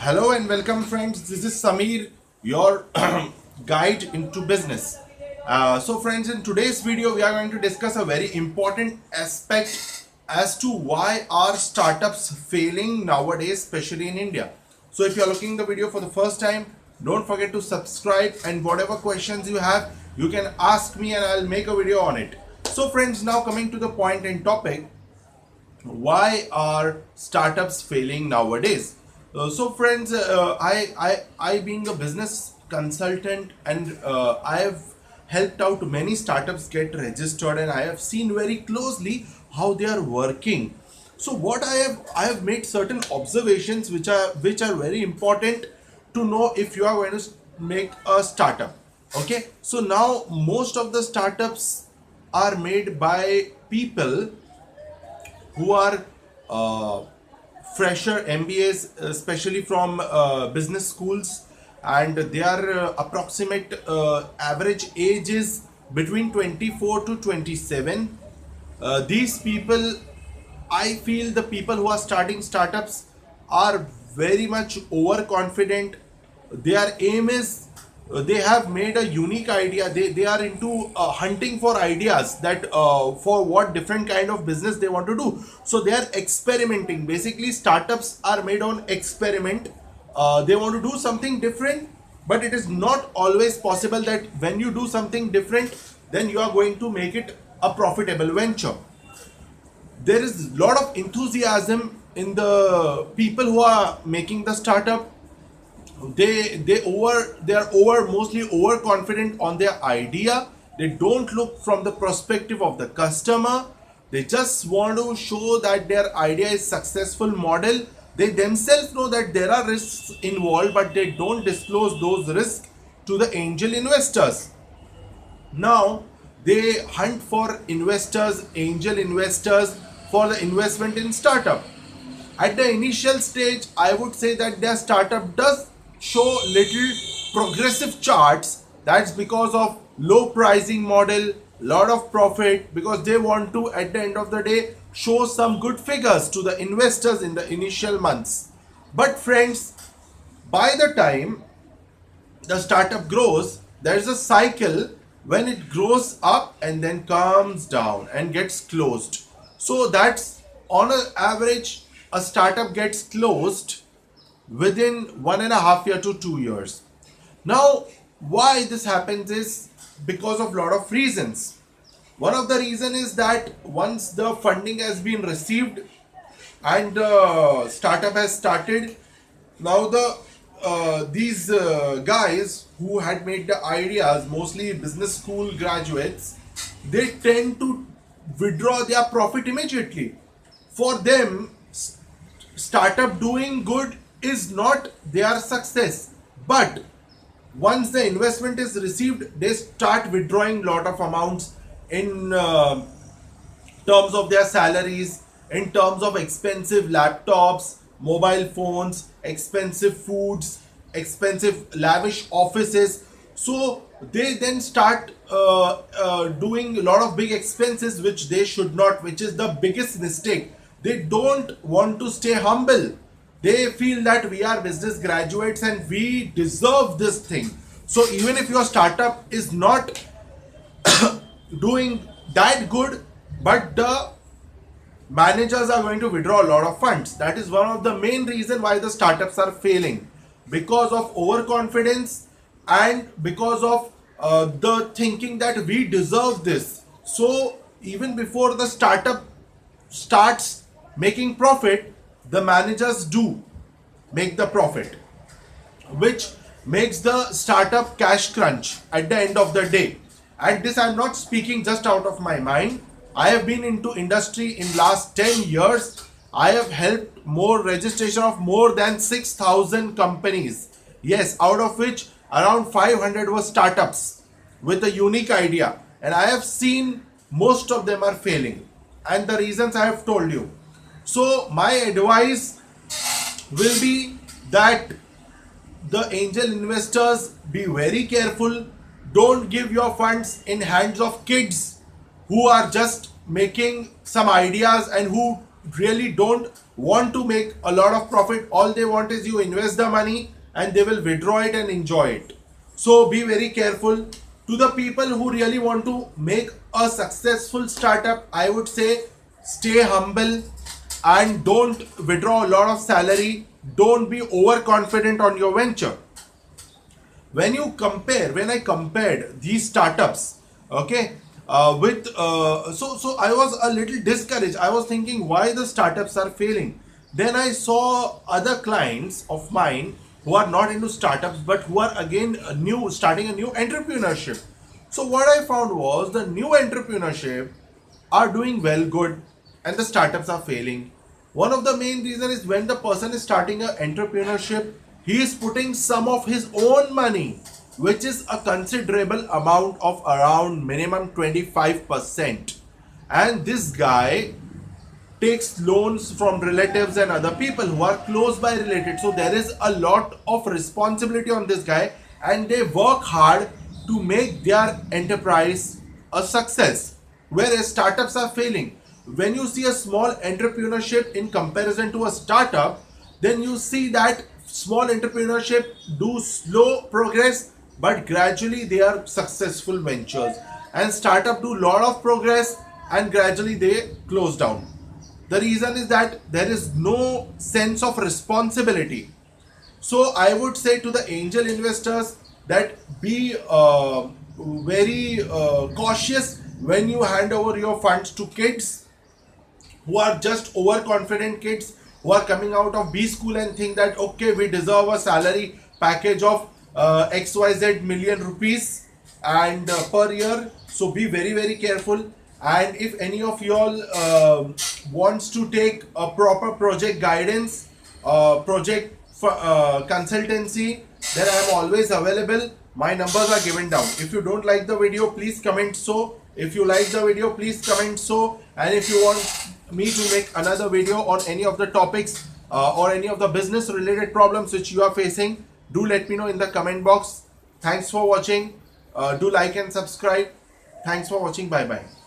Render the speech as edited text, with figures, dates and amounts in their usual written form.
Hello and welcome, friends. This is Samir, your guide into business. So, friends, in today's video, we are going to discuss a very important aspect as to why are startups failing nowadays, especially in India. So, if you are looking the video for the first time, don't forget to subscribe, and whatever questions you have, you can ask me and I'll make a video on it. So, friends, now coming to the point and topic, why are startups failing nowadays? So friends, I being a business consultant, and I have helped out many startups get registered, and I have seen very closely how they are working. So what I have made certain observations which are very important to know if you are going to make a startup. Okay, so now most of the startups are made by people who are fresher MBAs, especially from business schools, and their approximate average age is between 24 to 27. These people, I feel the people who are starting startups are very much overconfident. Their aim is they have made a unique idea. They are into hunting for ideas that for what different kind of business they want to do. So they are experimenting. Basically, startups are made on experiment. They want to do something different, but it is not always possible that when you do something different, then you are going to make it a profitable venture. There is a lot of enthusiasm in the people who are making the startup. They are over mostly overconfident on their idea. They don't look from the perspective of the customer. They just want to show that their idea is successful model. They themselves know that there are risks involved, but they don't disclose those risks to the angel investors. Now they hunt for investors, angel investors, for the investment in startup. At the initial stage, I would say that their startup does show little progressive charts. That's because of low pricing model, lot of profit, because they want to at the end of the day show some good figures to the investors in the initial months. But friends, by the time the startup grows, there's a cycle when it grows up and then comes down and gets closed. So that's on an average, a startup gets closed within 1.5 year to 2 years. Now, why this happens is because of lot of reasons. One of the reason is that once the funding has been received and the startup has started, now these guys who had made the ideas, mostly business school graduates, they tend to withdraw their profit immediately. For them, startup doing good is not their success, but once the investment is received, they start withdrawing lot of amounts in terms of their salaries, in terms of expensive laptops, mobile phones, expensive foods, expensive lavish offices. So they then start doing a lot of big expenses which they should not, which is the biggest mistake. They don't want to stay humble. They feel that we are business graduates and we deserve this thing. So even if your startup is not doing that good, but the managers are going to withdraw a lot of funds. That is one of the main reason why the startups are failing, because of overconfidence and because of the thinking that we deserve this. So even before the startup starts making profit, the managers do make the profit, which makes the startup cash crunch at the end of the day. And this I'm not speaking just out of my mind. I have been into industry in last 10 years. I have helped more registration of more than 6,000 companies. Yes, out of which around 500 were startups with a unique idea. And I have seen most of them are failing. And the reasons I have told you. So my advice will be that the angel investors, be very careful. Don't give your funds in hands of kids who are just making some ideas and who really don't want to make a lot of profit. All they want is you invest the money and they will withdraw it and enjoy it. So be very careful. To the people who really want to make a successful startup, I would say stay humble and don't withdraw a lot of salary. Don't be overconfident on your venture. When I compared these startups, okay, so I was a little discouraged. I was thinking why the startups are failing. Then I saw other clients of mine who are not into startups but who are again starting a new entrepreneurship. So what I found was the new entrepreneurship are doing well good and the startups are failing. One of the main reason is when the person is starting an entrepreneurship, he is putting some of his own money, which is a considerable amount of around minimum 25%. And this guy takes loans from relatives and other people who are close by related. So there is a lot of responsibility on this guy and they work hard to make their enterprise a success. Whereas startups are failing. When you see a small entrepreneurship in comparison to a startup, then you see that small entrepreneurship do slow progress, but gradually they are successful ventures. And startup do lot of progress and gradually they close down. The reason is that there is no sense of responsibility. So I would say to the angel investors that be very cautious when you hand over your funds to kids who are just overconfident kids who are coming out of B school and think that okay, we deserve a salary package of XYZ million rupees and per year. So be very careful. And if any of y'all wants to take a proper project guidance, project consultancy, then I am always available. My numbers are given down. If you don't like the video, please comment so. If you like the video, please comment so. And if you want me to make another video on any of the topics or any of the business related problems which you are facing, do let me know in the comment box. Thanks for watching. Do like and subscribe. Thanks for watching. Bye bye.